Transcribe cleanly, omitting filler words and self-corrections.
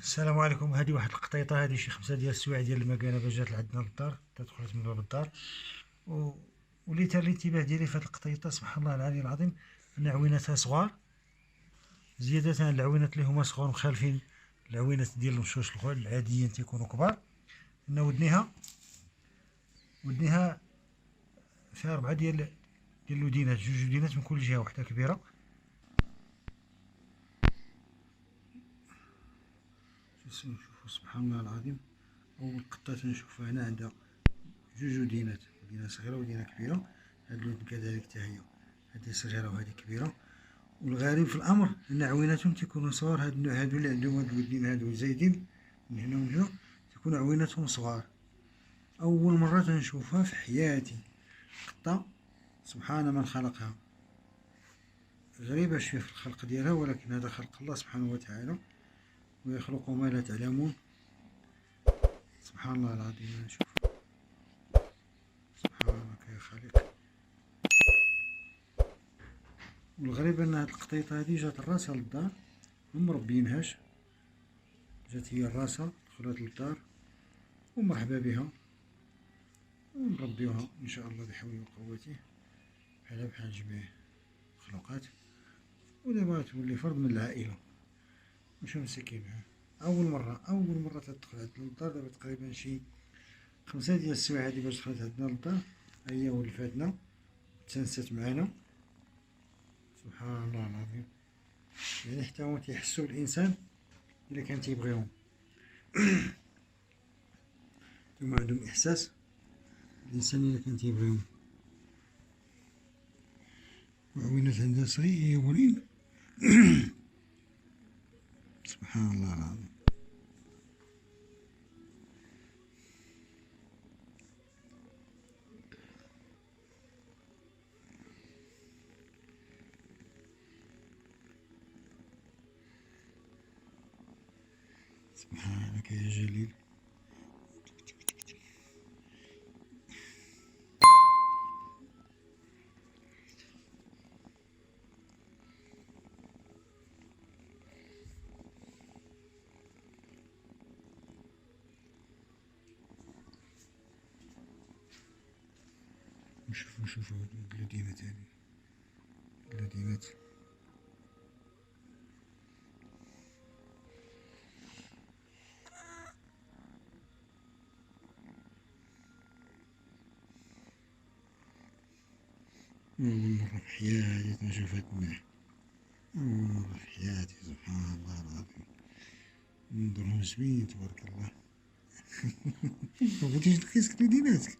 السلام عليكم. هذه واحد القطيطه، هذه شي 5 ديال السوايع ديال المكانه جات لعندنا للدار، دخلت من باب الدار و... وليت الانتباه ديالي في هذه القطيطه. سبحان الله العلي العظيم، ان عويناتها صغار زياده على العوينات اللي هما صغار مخالفين العوينات ديال المشوش العاديين تيكونوا كبار. ان ودنيها فيها 4 ديال الودينات، 2 ودينات من كل جهه، وحده كبيره. نشوفوا سبحان الله العظيم، اول قطه تنشوفها هنا عندها 2 ودينات، ودينه صغيره ودينه كبيره. هاد الودن كذلك حتى هي، هذه صغيره وهذه كبيره. والغريب في الامر ان عويناتهم تيكونوا صغار. هادو اللي عندهم هاد الودين هادو زايدين من هنا ومن هنا تيكونوا عويناتهم صغار. اول مره تنشوفها في حياتي قطه، سبحان من خلقها. غريبه شويه في الخلق ديالها، ولكن هذا خلق الله سبحانه وتعالى، ويخلق ما لا تعلمون. سبحان الله العظيم. نشوف سبحانك يا خالق. والغريب ان هاد القطيطه هادي جات راسها للدار، ممربينهاش، جات هي الراسة دخلت للدار، ومرحبا بها، ونربيوها ان شاء الله بحوله وقوته بحال جميع المخلوقات. ودابا تولي فرد من العائلة، مش مسكين بها. أول مرة تدخل عندنا للدار. دابا تقريبا شي 5 ديال السوايع هادي باش دخلت عندنا للدار، هي ولفاتنا تنست معانا. سبحان الله العظيم. يعني حتى هما تيحسو بالإنسان إلا كان تيبغيهم. هما عندهم إحساس الإنسان إلا كان تيبغيهم. وعوينات عندها صغيورين. سبحان الله العظيم. سبحانك يا جليل. نشوفوا البلدينات هذه، البلدينات. أول مرة في حياتي نشوف هاد النوع، أول مرة في حياتي. سبحان الله العظيم. منظرهم زوين تبارك الله. مبغيتيش تقيس كلوديناتك؟